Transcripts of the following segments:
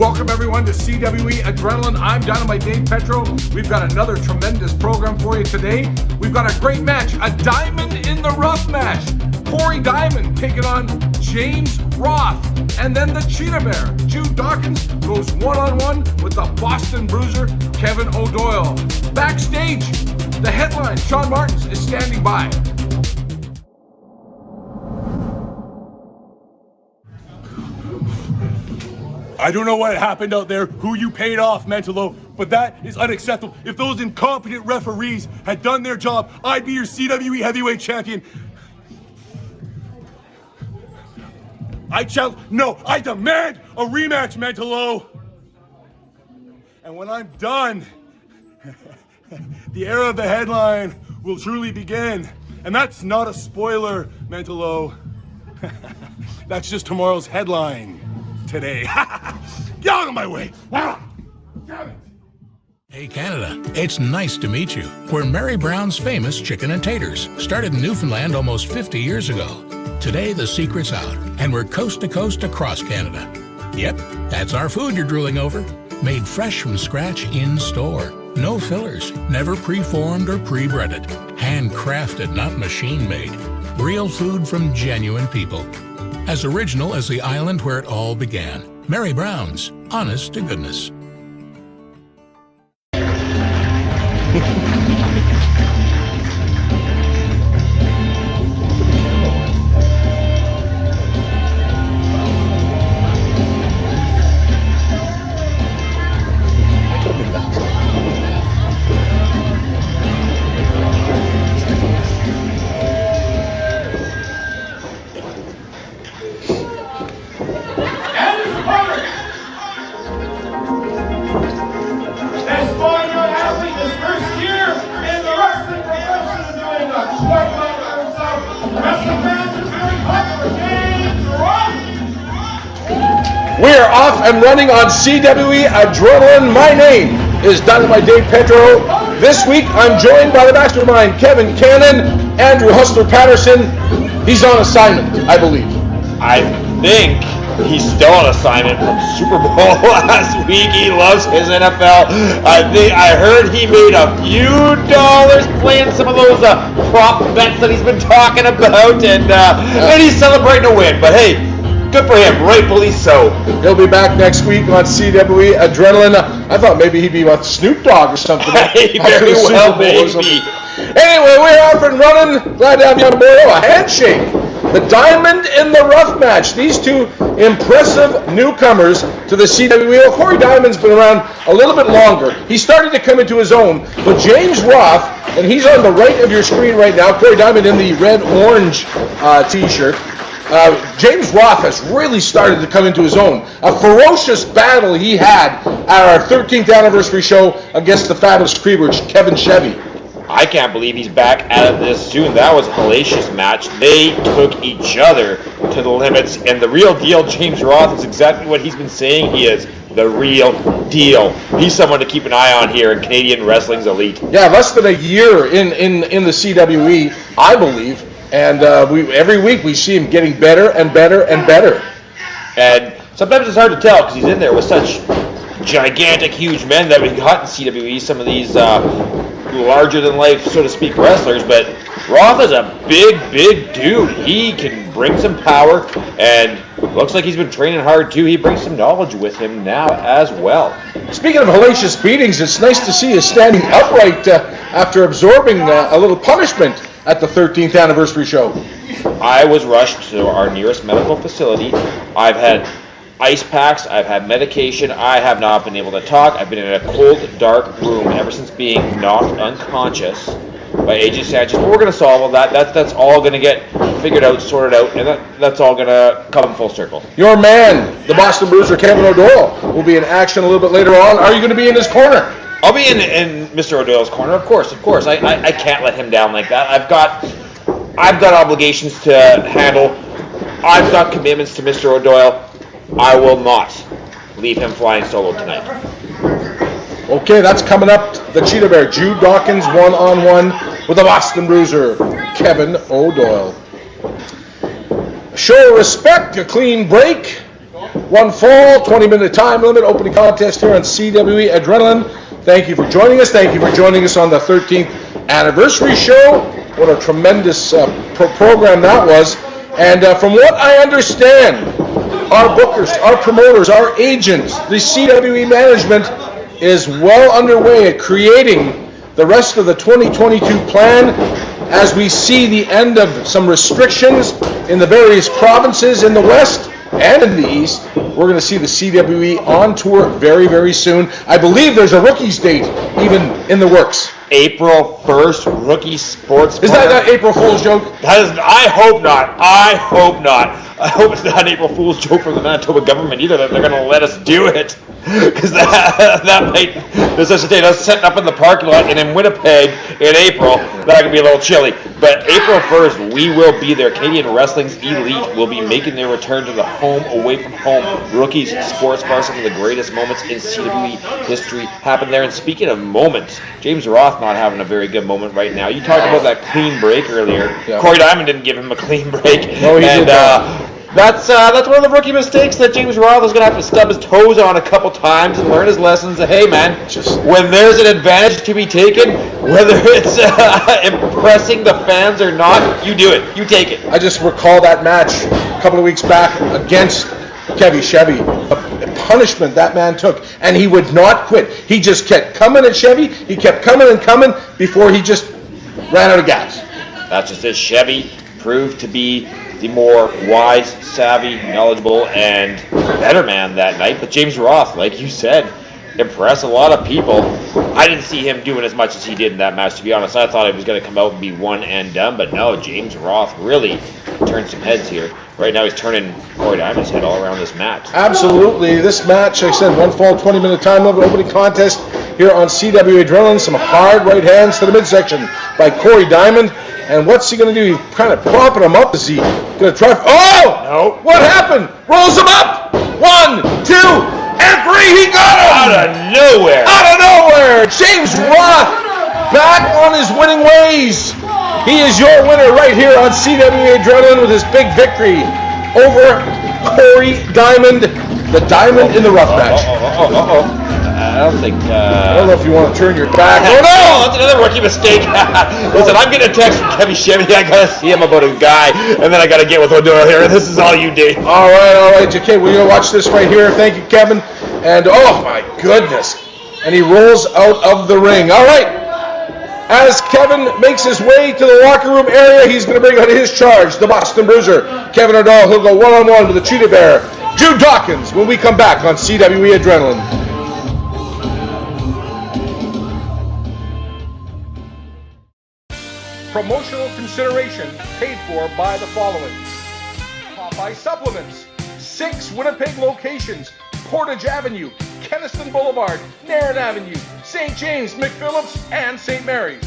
Welcome everyone to CWE Adrenaline. I'm Dynamite Dave Petro. We've got another tremendous program for you today. We've got a great match, a diamond in the rough match. Cory Diamond taking on James Roth. And then the Cheetah Bear, Jude Dawkins, goes one-on-one with the Boston Bruiser, Kevin O'Doyle. Backstage, the headline, Shawn Martins, is standing by. I don't know what happened out there, who you paid off, Mentalo, but that is unacceptable. If those incompetent referees had done their job, I'd be your CWE heavyweight champion. I demand a rematch, Mentalo. And when I'm done, the era of the headline will truly begin. And that's not a spoiler, Mentalo. That's just tomorrow's headline. Today. Get out of my way! Damn it! Hey Canada, it's nice to meet you. We're Mary Brown's famous chicken and taters, started in Newfoundland almost 50 years ago. Today the secret's out, and we're coast to coast across Canada. Yep, that's our food you're drooling over. Made fresh from scratch in store. No fillers, never pre-formed or pre-breaded. Handcrafted, not machine-made. Real food from genuine people. As original as the island where it all began. Mary Brown's, honest to goodness. We're off and running on CWE Adrenaline. My name is Dynamite Dave Petro. This week I'm joined by the mastermind, Kevin Cannon, Andrew Hustler Patterson. He's on assignment, I believe. I think he's still on assignment from Super Bowl last week. He loves his NFL. I heard he made a few dollars playing some of those prop bets that he's been talking about, and he's celebrating a win. But hey, good for him, rightfully so. He'll be back next week on CWE Adrenaline. I thought maybe he'd be with Snoop Dogg or something. He very well may be. Anyway, we're off and running. Glad to have you on board. A handshake. The diamond in the rough match. These two impressive newcomers to the CWE. Well, Cory Diamond's been around a little bit longer. He started to come into his own. But James Roth, and he's on the right of your screen right now. Cory Diamond in the red-orange t-shirt. James Roth has really started to come into his own. A ferocious battle he had at our 13th anniversary show against the fabulous Creeper, Kevin Chevy. I can't believe he's back at it this soon. That was a hellacious match. They took each other to the limits, and the real deal, James Roth, is exactly what he's been saying. He is the real deal. He's someone to keep an eye on here in Canadian wrestling's elite. Yeah, less than a year in the CWE, I believe. And every week we see him getting better and better and better. And sometimes it's hard to tell because he's in there with such gigantic, huge men that we got in CWE, some of these larger-than-life, so to speak, wrestlers. But Roth is a big dude. He can bring some power, and looks like he's been training hard, too. He brings some knowledge with him now as well. Speaking of hellacious beatings, it's nice to see you standing upright after absorbing a little punishment at the 13th anniversary show. I was rushed to our nearest medical facility. I've had ice packs, I've had medication, I have not been able to talk. I've been in a cold, dark room ever since being knocked unconscious by AJ Sanchez. But we're going to solve all that. That's all going to get figured out, sorted out, and that's all going to come full circle. Your man, the Boston Bruiser, Kevin O'Doyle, will be in action a little bit later on. Are you going to be in his corner? I'll be in Mr. O'Doyle's corner, of course. I can't let him down like that. I've got obligations to handle. I've got commitments to Mr. O'Doyle. I will not leave him flying solo tonight. Okay, that's coming up. The Cheetah Bear, Jude Dawkins, one-on-one with the Boston Bruiser, Kevin O'Doyle. Show of respect, a clean break. one fall, 20-minute time limit, opening contest here on CWE Adrenaline. Thank you for joining us. Thank you for joining us on the 13th anniversary show. What a tremendous program that was. And from what I understand, our bookers, our promoters, our agents, the CWE management is well underway at creating the rest of the 2022 plan as we see the end of some restrictions in the various provinces in the West and in the East. We're going to see the CWE on tour very, very soon. I believe there's a rookies date even in the works. April 1st, rookie sports. Is that an April Fool's joke? I hope not. I hope not. I hope it's not an April Fool's joke from the Manitoba government either, that they're going to let us do it. Because that might necessitate us setting up in the parking lot and in Winnipeg in April. That could be a little chilly. But April 1st, we will be there. Canadian Wrestling's Elite will be making their return to the home, away from home. Rookies Sports Bar, some of the greatest moments in CWE history happened there. And speaking of moments, James Roth not having a very good moment right now. You talked about that clean break earlier. Yeah. Cory Diamond didn't give him a clean break. No, he did not. That's one of the rookie mistakes that James Roth is going to have to stub his toes on a couple times and learn his lessons. Hey, man, when there's an advantage to be taken, whether it's impressing the fans or not, you do it. You take it. I just recall that match a couple of weeks back against Kevy Chevy, a punishment that man took, and he would not quit. He just kept coming at Chevy. He kept coming and coming before he just ran out of gas. That's just it. Chevy proved to be the more wise, savvy, knowledgeable, and better man that night. But James Roth, like you said, impressed a lot of people. I didn't see him doing as much as he did in that match, to be honest. I thought he was going to come out and be one and done, but no, James Roth really turned some heads here. Right now he's turning Cory Diamond's head all around this match. Absolutely. This match, like I said, one fall, 20-minute time limit opening contest here on CW Adrenaline. Some hard right hands to the midsection by Cory Diamond. And what's he going to do? He's kind of propping him up. Is he going to try? Oh! No. What happened? Rolls him up! 1, 2, and 3. He got him! Out of nowhere! Out of nowhere! James Roth back on his winning ways. He is your winner right here on CW Adrenaline with his big victory over Cory Diamond, the Diamond in the Rough match. I don't think... I don't know if you want to turn your back. Oh, no! That's another rookie mistake. Listen, I'm getting a text from Kevy Chevy. I got to see him about a guy, and then I got to get with O'Doyle here. This is all you do. All right, JK. We're going to watch this right here. Thank you, Kevin. And, oh, my goodness. And he rolls out of the ring. All right. As Kevin makes his way to the locker room area, he's going to bring out his charge, the Boston Bruiser, Kevin O'Doyle. He'll go one-on-one with the Cheetah Bear, Jude Dawkins, when we come back on CWE Adrenaline. Promotional consideration paid for by the following: Popeye Supplements, 6 Winnipeg locations: Portage Avenue, Kenniston Boulevard, Nairn Avenue, St. James, McPhillips, and St. Mary's.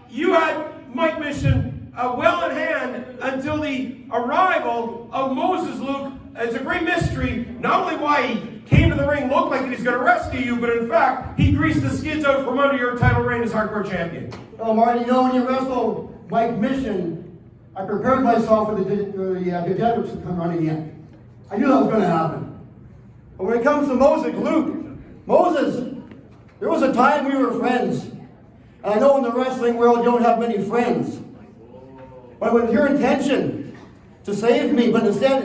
You had Mike Mission well in hand until the arrival of Moses Luke. It's a great mystery, not only why he came to the ring, looked like he was going to rescue you, but in fact, he greased the skids out from under your title reign as hardcore champion. Oh, Marty, you know, when you wrestle Mike Mission, I prepared myself for the degenerates to come running in. I knew that was going to happen. But when it comes to Moses, there was a time we were friends. And I know in the wrestling world you don't have many friends. But it was your intention to save me, but instead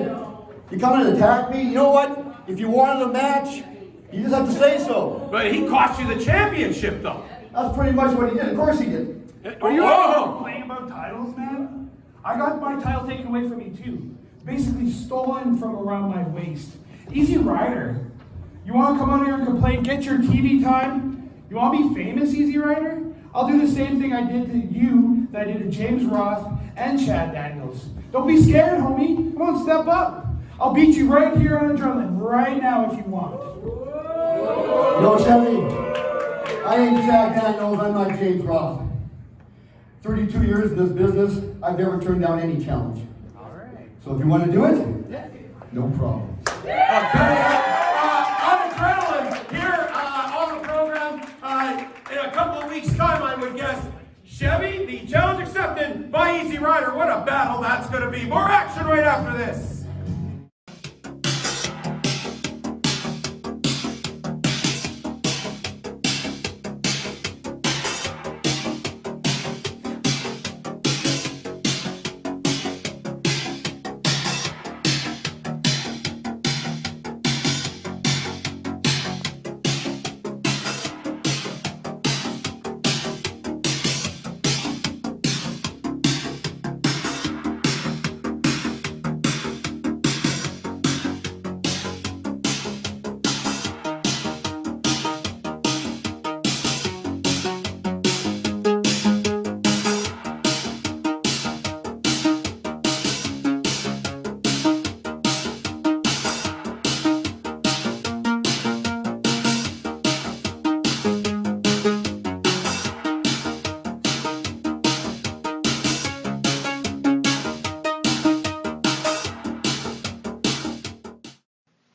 you come and attack me. You know what? If you wanted a match, you just have to say so. But he cost you the championship, though. That's pretty much what he did. Of course he did. Are you complaining about titles, man? I got my title taken away from me too. Basically stolen from around my waist. Easy Rider. You want to come out here and complain, get your TV time? You want to be famous, Easy Rider? I'll do the same thing I did to you that I did to James Roth and Chad Daniels. Don't be scared, homie. Come on, step up. I'll beat you right here on Adrenaline right now if you want. No, Chevy. I ain't Chad Daniels. I'm not James Roth. 32 years in this business, I've never turned down any challenge. All right. So if you want to do it, no problem. On Adrenaline, here on the program, in a couple of weeks' time, I would guess, Chevy, the challenge accepted by Easy Rider. What a battle that's going to be. More action right after this.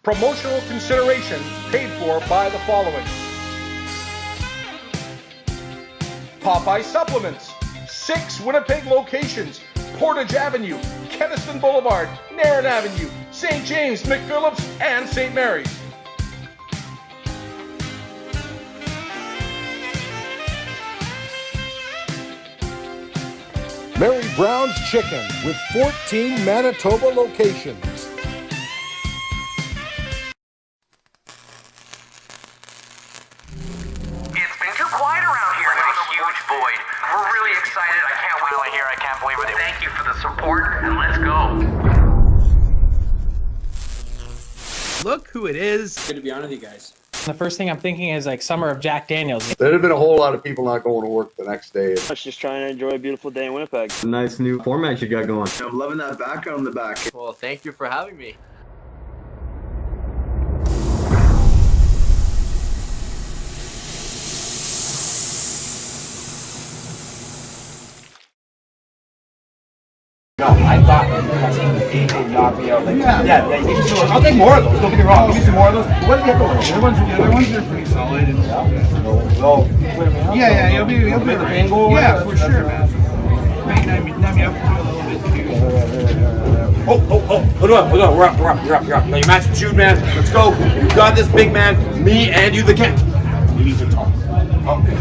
Promotional consideration paid for by the following: Popeye Supplements, 6 Winnipeg locations: Portage Avenue, Kenniston Boulevard, Narran Avenue, St. James, McPhillips, and St. Mary's. Mary Brown's Chicken with 14 Manitoba locations. It's been too quiet around here. There's a huge void. We're really excited. I can't wait till I hear. I can't believe it. Thank you for the support, and let's go. Look who it is. Good to be on with you guys. The first thing I'm thinking is like Summer of Jack Daniels. There'd have been a whole lot of people not going to work the next day. I was just trying to enjoy a beautiful day in Winnipeg. Nice new format you got going. I'm loving that background in the back. Well, thank you for having me. No, I thought he would knock me out. Like, yeah, I'll take more of those. Don't get me wrong. Give me some more of those. What do you get those? The other ones are pretty solid. And, you'll be the angle. Yeah, for sure, man. Knock me up a little bit too. Hold on. We're up. Now you match with Jude, man. Let's go. You got this, big man. Me and you, the cat. We need to talk. Okay.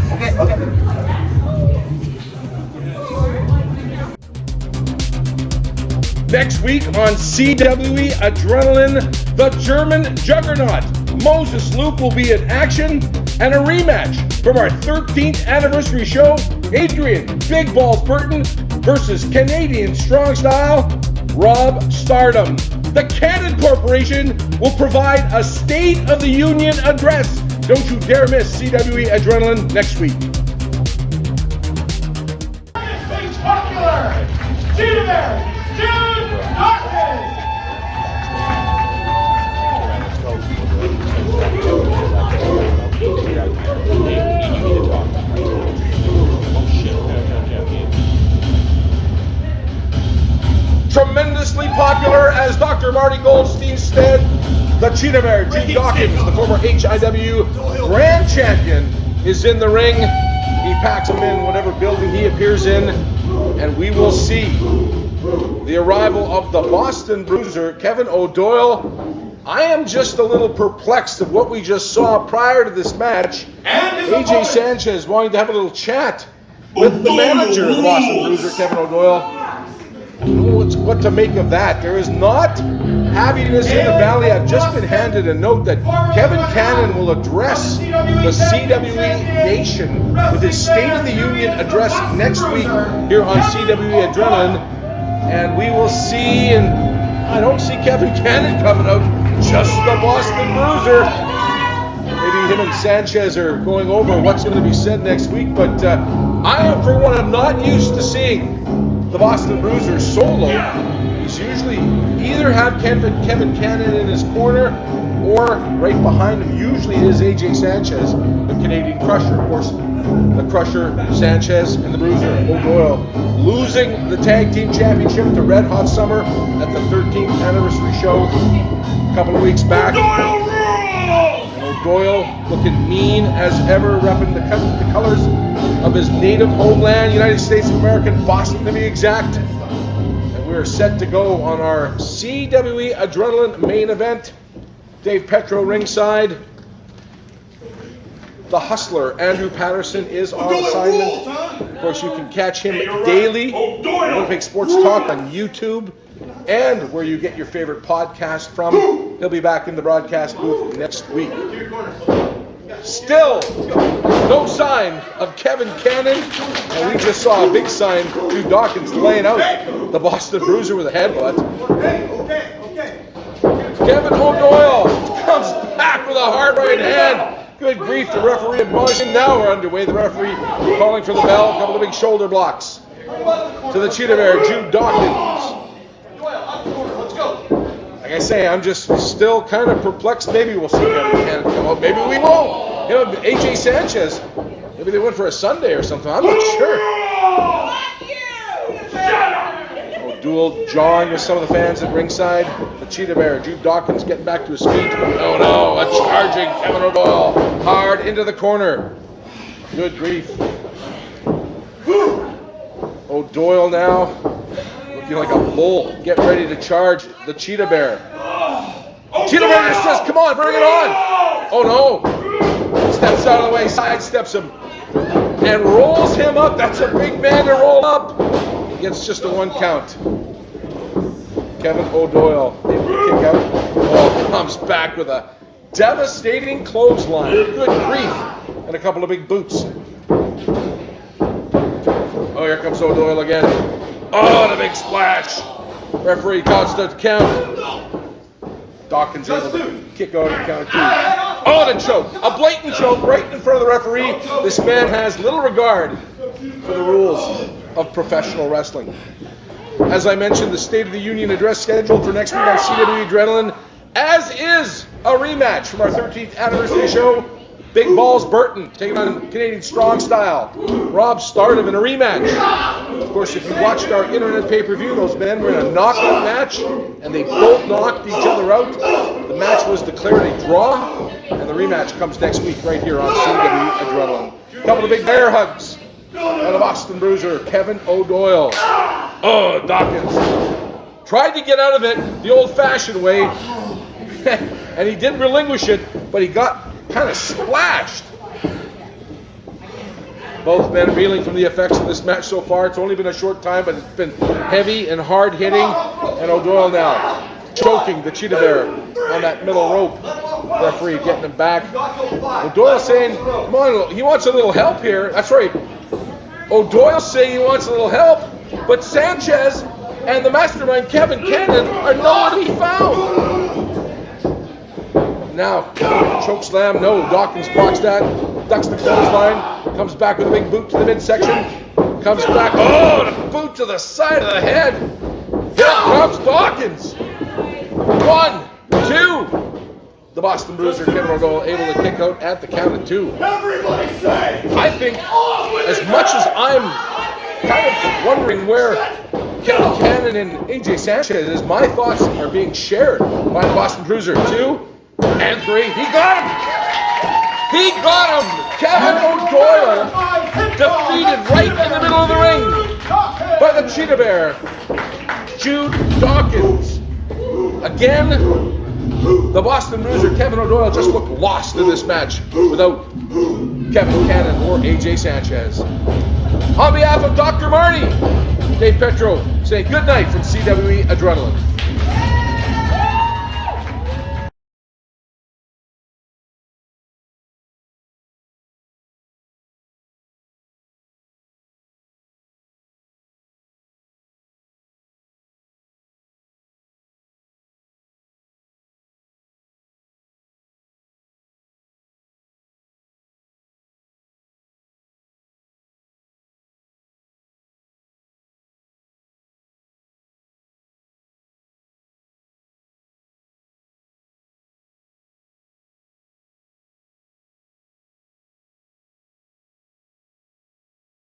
Next week on CWE Adrenaline, the German Juggernaut, Moses Luke will be in action, and a rematch from our 13th anniversary show, Adrian Big Balls Burton versus Canadian Strong Style, Rob Stardom. The Cannon Corporation will provide a State of the Union address. Don't you dare miss CWE Adrenaline next week. Spectacular! Jude, Dawkins! Tremendously popular as Dr. Marty Goldstein's stead, the Cheetah Bear, Jude Dawkins, the former HIW Grand Champion, is in the ring. He packs them in whatever building he appears in, and we will see the arrival of the Boston Bruiser, Kevin O'Doyle. I am just a little perplexed at what we just saw prior to this match. AJ Sanchez wanting to have a little chat with the manager of the Boston Bruiser, Kevin O'Doyle. I don't know what to make of that. There is not happiness in the valley. I've just been handed a note that Kevin Cannon will address the CWE Nation with his State of the Union address next week here on CWE Adrenaline. And we will see, and I don't see Kevin Cannon coming out, just the Boston Bruiser. Maybe him and Sanchez are going over what's going to be said next week, but I am, for one, I'm not used to seeing the Boston Bruiser solo. He's usually either had Kevin Cannon in his corner or right behind him. Usually it is AJ Sanchez, the Canadian Crusher. Of course, the Crusher, Sanchez, and the Bruiser, O'Doyle, losing the Tag Team Championship to Red Hot Summer at the 13th anniversary show a couple of weeks back. O'Doyle looking mean as ever, repping the colors of his native homeland, United States of America, Boston to be exact. And we're set to go on our CWE Adrenaline main event. Dave Petro ringside. The Hustler, Andrew Patterson, is on assignment. Of course, you can catch him daily on Winnipeg Sports Talk on YouTube and where you get your favorite podcast from. He'll be back in the broadcast booth next week. Still, no sign of Kevin Cannon, and we just saw a big sign, Jude Dawkins laying out the Boston Bruiser with a headbutt. Kevin O'Doyle comes back with a hard right hand. Good grief, the referee admonishing. Now we're underway. The referee calling for the bell. A couple of big shoulder blocks to the Cheetah Bear, Jude Dawkins. Like I say, I'm just still kind of perplexed. Maybe we'll see Kevin Cannon come out. Maybe we won't. You know, AJ Sanchez, maybe they went for a Sunday or something. I'm not sure. O'Doyle jawing with some of the fans at ringside. The Cheetah Bear, Jude Dawkins, getting back to his feet. Oh no, a charging Kevin O'Doyle. Hard into the corner. Good grief. O'Doyle now looking like a bull. Get ready to charge the Cheetah Bear. Cheetah Bear just says, come on, bring it on. Oh no. Steps out of the way, sidesteps him, and rolls him up. That's a big man to roll up. Gets just a 1 count. Kevin O'Doyle able to kick out. Oh, comes back with a devastating clothesline. Good grief. And a couple of big boots. Oh, here comes O'Doyle again. Oh, the big splash. Referee counts the count. Dawkins able to kick out and count of 2. Oh, the choke. A blatant choke right in front of the referee. This man has little regard for the rules of professional wrestling. As I mentioned, the State of the Union address scheduled for next week on CWE Adrenaline, as is a rematch from our 13th anniversary show. Big Balls Burton taking on Canadian Strong Style. Rob Stardom in a rematch. Of course, if you watched our internet pay-per-view, those men were in a knockout match, and they both knocked each other out. The match was declared a draw, and the rematch comes next week right here on CWE Adrenaline. A couple of big bear hugs. And the Boston Bruiser, Kevin O'Doyle. Oh, Dawkins tried to get out of it the old-fashioned way, and he did relinquish it, but he got kind of splashed. Both men reeling from the effects of this match so far. It's only been a short time, but it's been heavy and hard hitting. And O'Doyle now choking the Cheetah Bear on that middle rope. Referee getting him back. O'Doyle saying, come on, he wants a little help here. That's right. O'Doyle saying he wants a little help, but Sanchez and the mastermind Kevin Cannon are nowhere to be found. Now, choke slam, no. Dawkins blocks that, ducks the clothesline, comes back with a big boot to the midsection, comes back, oh, the boot to the side of the head. Here comes Dawkins. 1, 2. The Boston Bruiser, Kevin O'Doyle, able to kick out at the count of 2. Everybody say! I think, as much as I'm kind of wondering where Kevin Cannon and AJ Sanchez is, my thoughts are being shared by the Boston Bruiser. 2 and 3. He got him! He got him! Kevin O'Doyle defeated right in the middle of the ring by the Cheetah Bear, Jude Dawkins. Again, the Boston Bruiser Kevin O'Doyle just looked lost in this match without Kevin Cannon or AJ Sanchez. On behalf of Dr. Marty, Dave Petro saying good night from CWE Adrenaline.